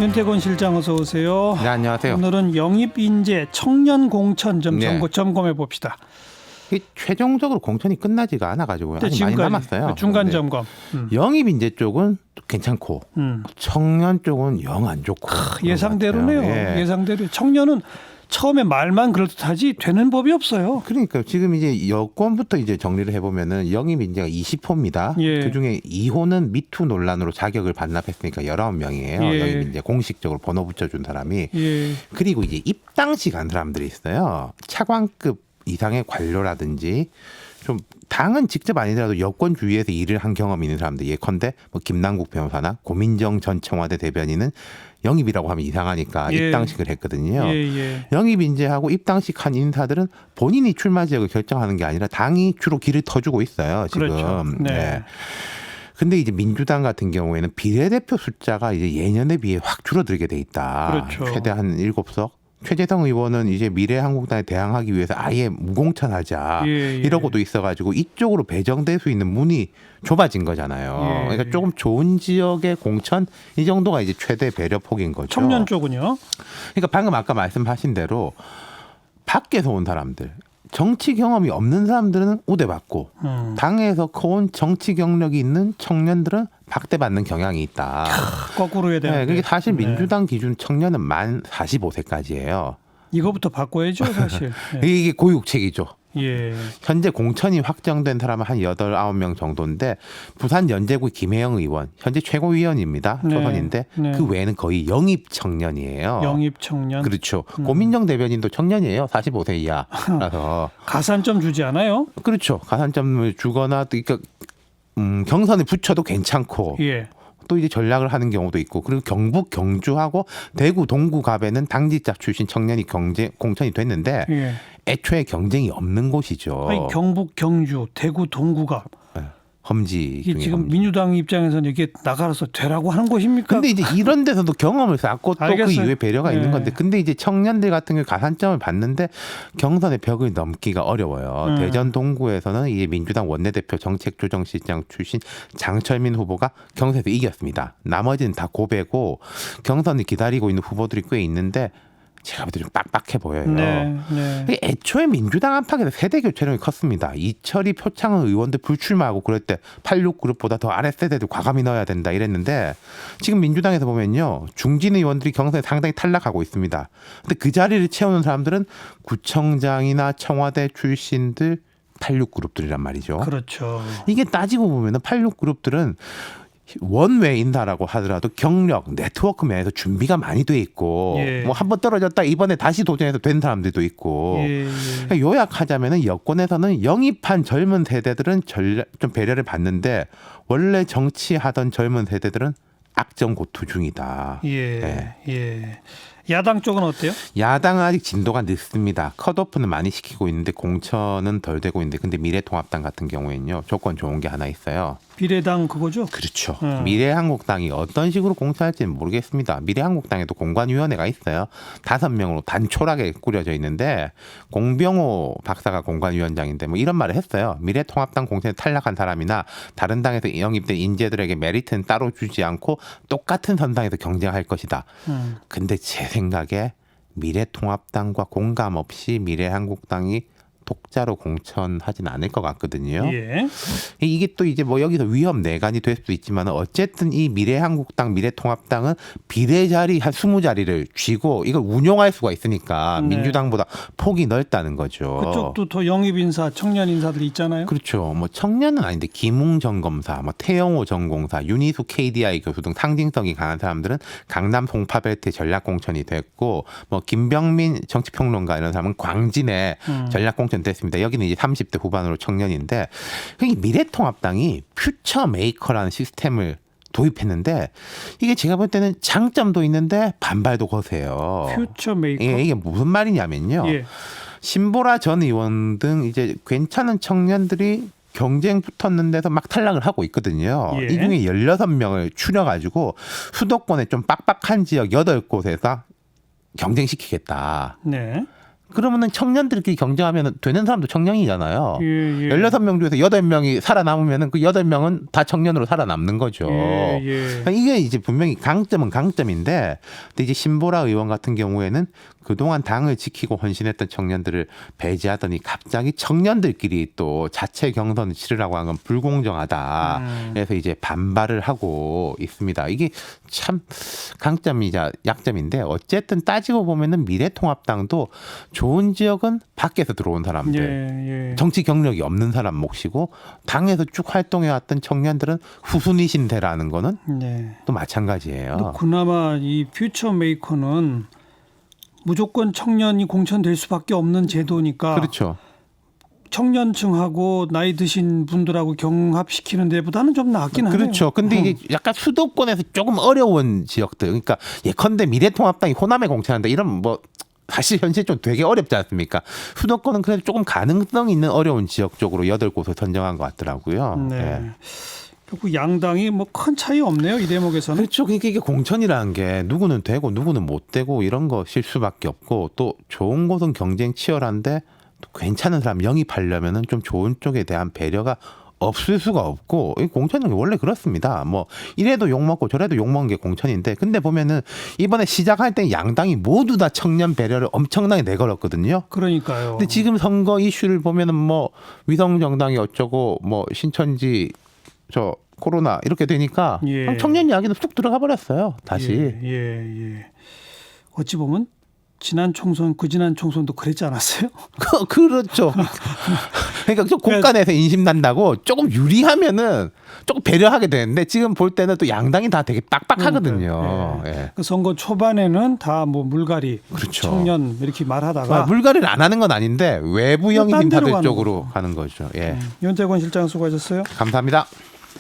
윤태곤 실장 어서 오세요. 네, 안녕하세요. 오늘은 영입인재 청년 공천 좀 네. 점검해 봅시다. 최종적으로 공천이 끝나지가 않아가지고요. 아직 많이 남았어요. 중간 네. 점검. 영입 인재 쪽은 괜찮고 청년 쪽은 영 안 좋고. 예상대로네요. 예. 예상대로. 청년은 처음에 말만 그럴듯하지 되는 법이 없어요. 그러니까 지금 이제 여권부터 이제 정리를 해보면은 영입 인재가 20호입니다. 예. 그중에 2호는 미투 논란으로 자격을 반납했으니까 19명이에요. 예. 영입 인재 공식적으로 번호 붙여준 사람이. 예. 그리고 이제 입당시 간 사람들이 있어요. 차관급 이상의 관료라든지 좀 당은 직접 아니더라도 여권 주위에서 일을 한 경험이 있는 사람들, 예컨대 뭐 김남국 변호사나 고민정 전 청와대 대변인은 영입이라고 하면 이상하니까 예. 입당식을 했거든요. 예. 영입 인재하고 입당식 한 인사들은 본인이 출마 지역을 결정하는 게 아니라 당이 주로 길을 터주고 있어요. 지금. 그렇죠. 네. 근데 이제 민주당 같은 경우에는 비례대표 숫자가 이제 예년에 비해 확 줄어들게 돼 있다. 그렇죠. 최대 한 7석. 최재성 의원은 이제 미래한국당에 대항하기 위해서 아예 무공천하자 이러고도 있어가지고 이쪽으로 배정될 수 있는 문이 좁아진 거잖아요. 그러니까 조금 좋은 지역의 공천 이 정도가 이제 최대 배려 폭인 거죠. 청년 쪽은요? 그러니까 방금 아까 말씀하신 대로 밖에서 온 사람들, 정치 경험이 없는 사람들은 우대받고 당에서 커온 정치 경력이 있는 청년들은 박대받는 경향이 있다. 거꾸로 해야 되는데. 네, 그게 사실 민주당 기준 청년은 만 45세까지예요. 이거부터 바꿔야죠, 사실. 네. 이게 고육책이죠. 예. 현재 공천이 확정된 사람은 한 8, 9명 정도인데 부산 연제구 김혜영 의원 현재 최고위원입니다. 초선인데 네. 그 외에는 거의 영입 청년이에요. 영입 청년. 그렇죠. 고민정 대변인도 청년이에요. 45세 이하라서. 가산점 주지 않아요? 그렇죠. 가산점을 주거나 또 그러니까 경선에 붙여도 괜찮고 예. 또 이제 전략을 하는 경우도 있고 그리고 경북 경주하고 대구 동구갑에는 당직자 출신 청년이 공천이 됐는데 예. 애초에 경쟁이 없는 곳이죠. 아니, 경북 경주 대구 동구가 험지 이게 중에 지금 험지. 민주당 입장에서는 이게 나가서 되라고 하는 곳입니까? 근데 이제 이런 데서도 경험을 쌓고 또 그 알겠어요. 이후에 배려가 있는 건데 근데 이제 청년들 같은 경우 가산점을 받는데 경선의 벽을 넘기가 어려워요. 대전 동구에서는 이제 민주당 원내대표 정책조정실장 출신 장철민 후보가 경선에서 이겼습니다. 나머지는 다 고배고 경선을 기다리고 있는 후보들이 꽤 있는데 제가 볼 때 좀 빡빡해 보여요. 네. 애초에 민주당 안팎에서 세대 교체력이 컸습니다. 이철이 표창원 의원들 불출마하고 그럴 때 86그룹보다 더 아랫세대들 과감히 넣어야 된다 이랬는데 지금 민주당에서 보면요. 중진 의원들이 경선에 상당히 탈락하고 있습니다. 근데 그 자리를 채우는 사람들은 구청장이나 청와대 출신들 86그룹들이란 말이죠. 그렇죠. 이게 따지고 보면 86그룹들은 원외 인사라고 하더라도 경력, 네트워크 면에서 준비가 많이 돼 있고 뭐 한 번 떨어졌다 이번에 다시 도전해서 된 사람들도 있고 그러니까 요약하자면은 여권에서는 영입한 젊은 세대들은 좀 배려를 받는데 원래 정치하던 젊은 세대들은 악정고투 중이다. 예. 야당 쪽은 어때요? 야당은 아직 진도가 늦습니다. 컷오프는 많이 시키고 있는데 공천은 덜 되고 있는데 근데 미래통합당 같은 경우에는요. 조건 좋은 게 하나 있어요. 비례당 그거죠? 그렇죠. 미래한국당이 어떤 식으로 공천할지는 모르겠습니다. 미래한국당에도 공관위원회가 있어요. 5명으로 단촐하게 꾸려져 있는데 공병호 박사가 공관위원장인데 뭐 이런 말을 했어요. 미래통합당 공천에 탈락한 사람이나 다른 당에서 영입된 인재들에게 메리트는 따로 주지 않고 똑같은 선상에서 경쟁할 것이다. 근데 제 생각에 미래통합당과 공감 없이 미래한국당이 독자로 공천하진 않을 것 같거든요. 예. 이게 또 이제 뭐 여기서 위험 내간이 될 수도 있지만 어쨌든 이 미래한국당, 미래통합당은 비례 자리 한 20자리를 쥐고 이걸 운용할 수가 있으니까 민주당보다 폭이 넓다는 거죠. 그쪽도 더 영입 인사, 청년 인사들 있잖아요. 그렇죠. 뭐 청년은 아닌데 김웅 전 검사, 뭐 태영호 전 공사, 윤희수 KDI 교수 등 상징성이 강한 사람들은 강남 송파벨트에 전략 공천이 됐고 뭐 김병민 정치평론가 이런 사람은 광진에 전략 공천 됐습니다. 여기는 이제 30대 후반으로 청년인데 미래통합당이 퓨처 메이커라는 시스템을 도입했는데 이게 제가 볼 때는 장점도 있는데 반발도 거세요. 퓨처 메이커. 이게 무슨 말이냐면요. 신보라 전 의원 등 이제 괜찮은 청년들이 경쟁 붙었는 데서 막 탈락을 하고 있거든요. 이 중에 16명을 추려가지고 수도권에 좀 빡빡한 지역 8곳에서 경쟁시키겠다. 네. 그러면은 청년들끼리 경쟁하면 되는 사람도 청년이잖아요. 예, 예. 16명 중에서 8명이 살아남으면은 그 8명은 다 청년으로 살아남는 거죠. 예, 예. 이게 이제 분명히 강점은 강점인데, 근데 이제 신보라 의원 같은 경우에는 그동안 당을 지키고 헌신했던 청년들을 배제하더니 갑자기 청년들끼리 또 자체 경선을 치르라고 하는 건 불공정하다. 그래서 이제 반발을 하고 있습니다. 이게 참 강점이자 약점인데, 어쨌든 따지고 보면은 미래통합당도 좋은 지역은 밖에서 들어온 사람들, 예, 예. 정치 경력이 없는 사람 몫이고, 당에서 쭉 활동해왔던 청년들은 후순위신 대라는 거는 네. 또 마찬가지예요. 근데 그나마 이 퓨처 메이커는 무조건 청년이 공천될 수밖에 없는 제도니까 그렇죠. 청년층하고 나이 드신 분들하고 경합시키는 데보다는 좀 낫긴 하네요. 그렇죠. 근데 이게 약간 수도권에서 조금 어려운 지역들, 그러니까 예컨대 미래통합당이 호남에 공천한다 이런 뭐 사실 현실 좀 되게 어렵지 않습니까? 수도권은 그래도 조금 가능성 있는 어려운 지역 쪽으로 8곳을 선정한 것 같더라고요. 네. 예. 결국 양당이 뭐 큰 차이 없네요. 이 대목에서는. 그렇죠. 그러니까 이게 공천이라는 게 누구는 되고 누구는 못 되고 이런 것일 수밖에 없고, 또 좋은 곳은 경쟁 치열한데 또 괜찮은 사람 영입하려면은 좀 좋은 쪽에 대한 배려가 없을 수가 없고, 이 공천은 원래 그렇습니다. 뭐 이래도 욕먹고 저래도 욕먹는 게 공천인데, 근데 보면은 이번에 시작할 때 양당이 모두 다 청년 배려를 엄청나게 내걸었거든요. 그러니까요. 근데 지금 선거 이슈를 보면은 뭐 위성 정당이 어쩌고 뭐 신천지 저 코로나 이렇게 되니까 예. 청년 이야기는 쑥 들어가 버렸어요. 다시. 예. 어찌 보면 지난 총선, 그지난 총선도 그랬지 않았어요? 그렇죠. 그러니까 좀 곳간에서 인심 난다고 조금 유리하면은 조금 배려하게 되는데, 지금 볼 때는 또 양당이 다 되게 빡빡하거든요. 예. 그 선거 초반에는 다 뭐 물갈이, 그렇죠. 청년 이렇게 말하다가 물갈이를 안 하는 건 아닌데 외부 영입 딴 데로 인사들 가는 쪽으로 가는 거죠. 예. 윤태권 실장 수고하셨어요. 감사합니다.